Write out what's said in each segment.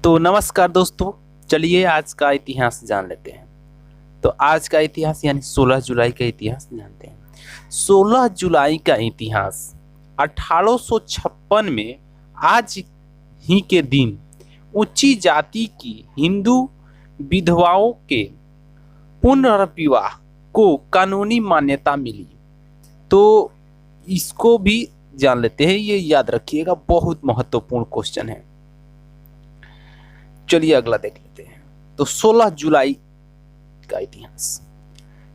तो नमस्कार दोस्तों, चलिए आज का इतिहास जान लेते हैं। तो आज का इतिहास यानी 16 जुलाई का इतिहास जानते हैं। 16 जुलाई का इतिहास 1856 में आज ही के दिन ऊंची जाति की हिंदू विधवाओं के पुनर्विवाह को कानूनी मान्यता मिली। तो इसको भी जान लेते हैं, ये याद रखिएगा, बहुत महत्वपूर्ण क्वेश्चन है। चलिए अगला देख लेते हैं। तो 16 जुलाई का इतिहास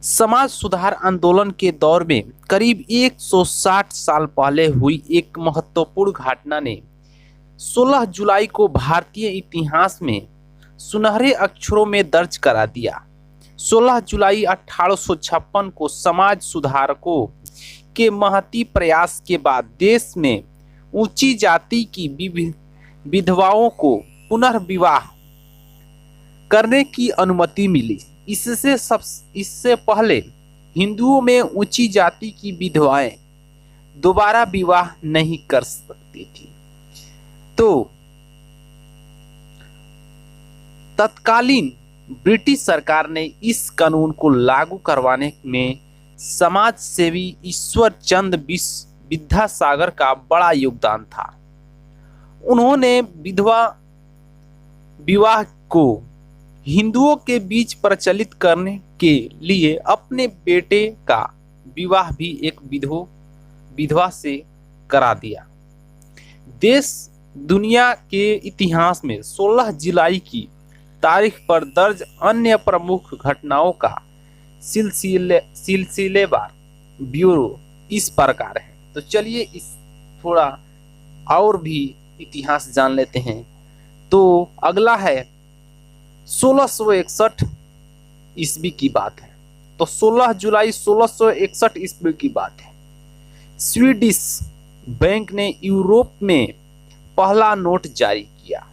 समाज सुधार आंदोलन के दौर में करीब 160 साल पहले हुई एक महत्वपूर्ण घटना ने 16 जुलाई को भारतीय इतिहास में सुनहरे अक्षरों में दर्ज करा दिया। 16 जुलाई 1856 को समाज सुधारकों के महती प्रयास के बाद देश में ऊंची जाति की विधवाओं को पुनर्विवाह करने की अनुमति मिली। इससे पहले हिंदुओं में ऊंची जाति की विधवाएं दोबारा विवाह नहीं कर सकती थी। तो तत्कालीन ब्रिटिश सरकार ने इस कानून को लागू करवाने में समाज सेवी ईश्वर चंद विद्यासागर का बड़ा योगदान था। उन्होंने विधवा विवाह को हिंदुओं के बीच प्रचलित करने के लिए अपने बेटे का विवाह भी एक विधवा से करा दिया। देश दुनिया के इतिहास में 16 जुलाई की तारीख पर दर्ज अन्य प्रमुख घटनाओं का सिलसिलेवार ब्यूरो इस प्रकार है। तो चलिए इस थोड़ा और भी इतिहास जान लेते हैं। तो अगला है 1661 ईस्वी की बात है। तो 16 जुलाई 1661 ईस्वी की बात है। स्वीडिश बैंक ने यूरोप में पहला नोट जारी किया।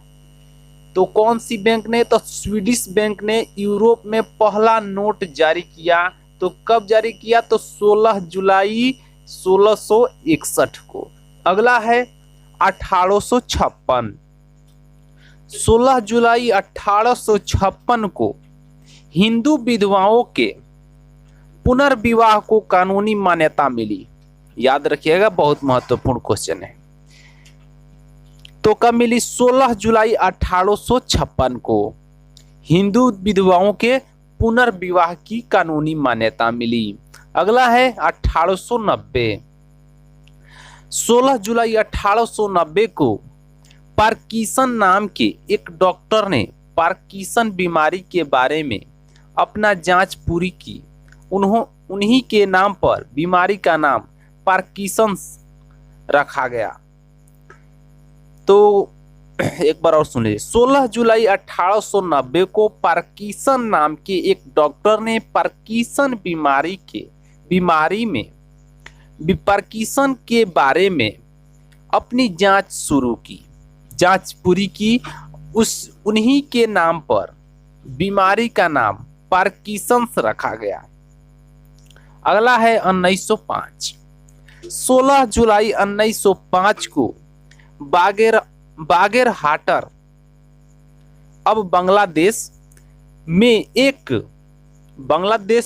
तो कौन सी बैंक ने? तो स्वीडिश बैंक ने यूरोप में पहला नोट जारी किया। तो कब जारी किया? तो 16 जुलाई 1661 को। अगला है 1856। 16 जुलाई 1856 को हिंदू विधवाओं के पुनर्विवाह को कानूनी मान्यता मिली। याद रखिएगा, बहुत महत्वपूर्ण क्वेश्चन है। तो कब मिली? 16 जुलाई 1856 को हिंदू विधवाओं के पुनर्विवाह की कानूनी मान्यता मिली। अगला है 1890। 16 जुलाई 1890 को पार्किंसन नाम के एक डॉक्टर ने पार्किंसन बीमारी के बारे में अपना जांच पूरी की। उन्हीं के नाम पर बीमारी का नाम पार्किंसंस रखा गया। तो एक बार और सुन लीजिए। 16 जुलाई 1890 को पार्किंसन नाम के एक डॉक्टर ने पार्किंसन पार्किंसन के बारे में अपनी जांच शुरू की, जांच पूरी की। उन्हीं के नाम पर बीमारी का नाम पार्किंसंस रखा गया। अगला है 1905। 16 जुलाई 1905 को बागेरहाटर, अब बांग्लादेश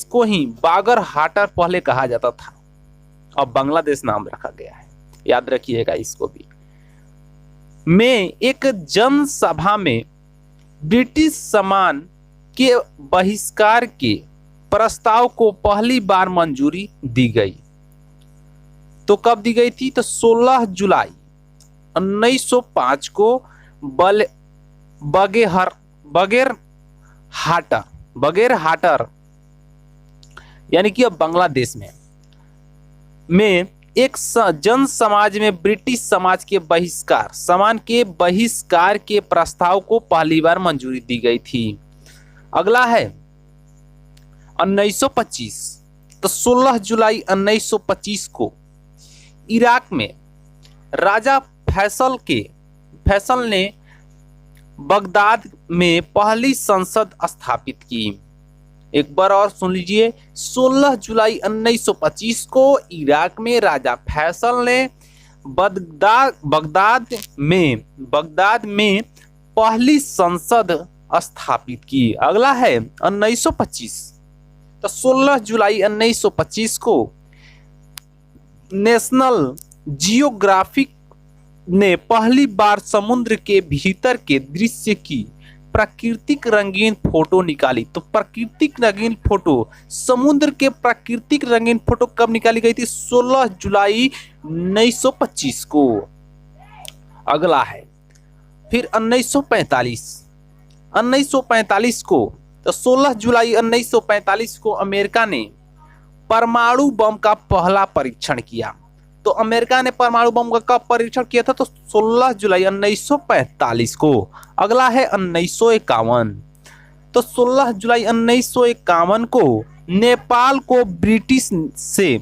को ही बागरहाटर पहले कहा जाता था, अब बांग्लादेश नाम रखा गया है। याद रखिएगा इसको भी। में एक जनसभा में ब्रिटिश सामान के बहिष्कार के प्रस्ताव को पहली बार मंजूरी दी गई। तो कब दी गई थी? तो 16 जुलाई 1905 को बगेरहाटर यानी कि अब बांग्लादेश में एक जन समाज में ब्रिटिश समाज के सामान के बहिष्कार के प्रस्ताव को पहली बार मंजूरी दी गई थी। अगला है 1925। तो 16 जुलाई 1925 को इराक में राजा फैसल ने बगदाद में पहली संसद स्थापित की। एक बार और सुन लीजिए। 16 जुलाई 1925 को इराक में राजा फैसल ने बगदाद में पहली संसद स्थापित की? अगला है 1925। तो 16 जुलाई 1925 को नेशनल जियोग्राफिक ने पहली बार समुद्र के भीतर के दृश्य की प्राकृतिक रंगीन फोटो निकाली। तो प्राकृतिक रंगीन फोटो, समुद्र के प्राकृतिक रंगीन फोटो कब निकाली गई थी? 16 जुलाई 1925 को। अगला है फिर 1945 को। तो 16 जुलाई 1945 को अमेरिका ने परमाणु बम का पहला परीक्षण किया। तो अमेरिका ने परमाणु बम का कब परीक्षण किया था? तो 16 जुलाई 1945 को। अगला है 1951। तो 16 जुलाई 1951 को नेपाल को ब्रिटिश से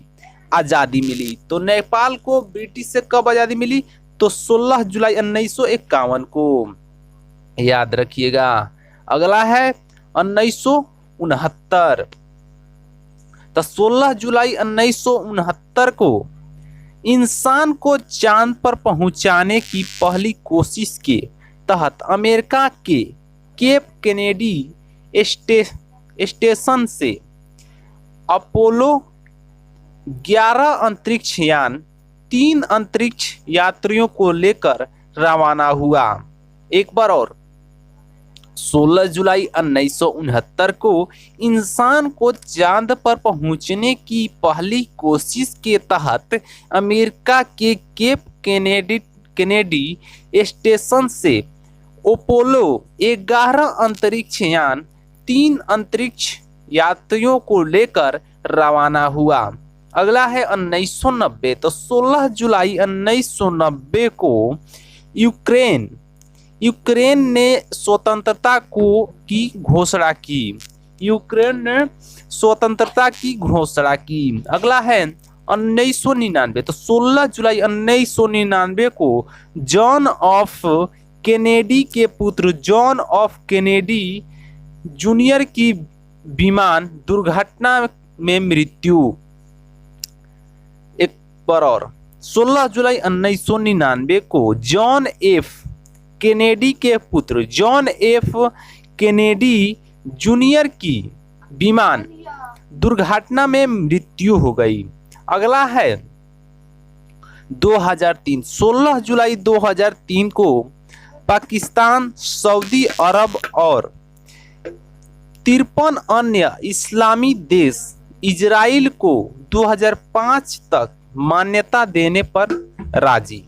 आज़ादी मिली। तो नेपाल को ब्रिटिश से कब आज़ादी मिली? तो 16 जुलाई 1951 को, याद रखिएगा। अगला है 1969। तो 16 जुलाई 1969 को इंसान को चांद पर पहुंचाने की पहली कोशिश के तहत अमेरिका के केप केनेडी स्टेशन से अपोलो 11 अंतरिक्ष यान 3 अंतरिक्ष यात्रियों को लेकर रवाना हुआ। एक बार और, 16 जुलाई 1969 को इंसान को चांद पर पहुंचने की पहली कोशिश के तहत अमेरिका के केप केनेडी स्टेशन से अपोलो 11 अंतरिक्ष यान 3 अंतरिक्ष यात्रियों को लेकर रवाना हुआ। अगला है 1990। तो 16 जुलाई 1990 को यूक्रेन ने स्वतंत्रता की घोषणा की। यूक्रेन ने स्वतंत्रता की घोषणा की। अगला है 1999। तो 16 जुलाई 1999 को जॉन ऑफ केनेडी के पुत्र जॉन ऑफ केनेडी जूनियर की विमान दुर्घटना में मृत्यु। एक बार और, 16 जुलाई 1999 को जॉन एफ केनेडी के पुत्र जॉन एफ केनेडी जूनियर की विमान दुर्घटना में मृत्यु हो गई। अगला है 2003। 16 जुलाई 2003 को पाकिस्तान, सऊदी अरब और 53 अन्य इस्लामी देश इजराइल को 2005 तक मान्यता देने पर राजी।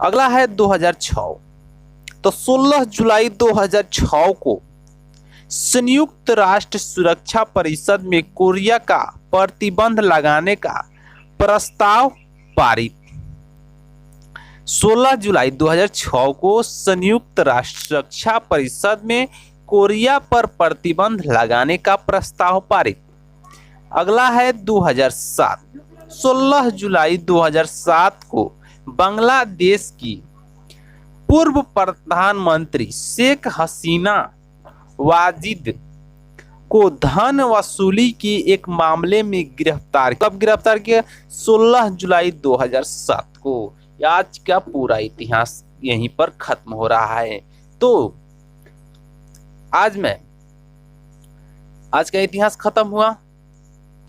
अगला है 2006। तो 16 जुलाई 2006 को संयुक्त राष्ट्र सुरक्षा परिषद में कोरिया का प्रतिबंध लगाने का प्रस्ताव पारित। 16 जुलाई 2006 को संयुक्त राष्ट्र सुरक्षा परिषद में कोरिया पर प्रतिबंध लगाने का प्रस्ताव पारित। अगला है 2007। 16 जुलाई 2007 को बांग्लादेश की पूर्व प्रधानमंत्री शेख हसीना वाजिद को धन वसूली की एक मामले में कब गिरफ्तार किया? 16 जुलाई 2007 को। आज का पूरा इतिहास यहीं पर खत्म हो रहा है। तो आज का इतिहास खत्म हुआ।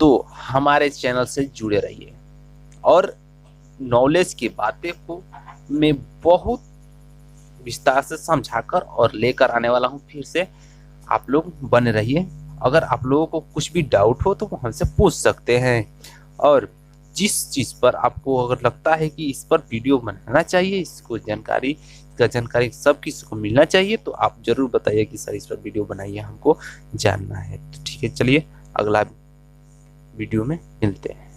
तो हमारे चैनल से जुड़े रहिए और नॉलेज की बातें को मैं बहुत विस्तार से समझाकर और लेकर आने वाला हूं। फिर से आप लोग बने रहिए। अगर आप लोगों को कुछ भी डाउट हो तो वो हमसे पूछ सकते हैं। और जिस चीज़ पर आपको अगर लगता है कि इस पर वीडियो बनाना चाहिए, इसको जानकारी सब किसी को मिलना चाहिए, तो आप जरूर बताइए कि सर इस पर वीडियो बनाइए, हमको जानना है। तो ठीक है, चलिए अगला वीडियो में मिलते हैं।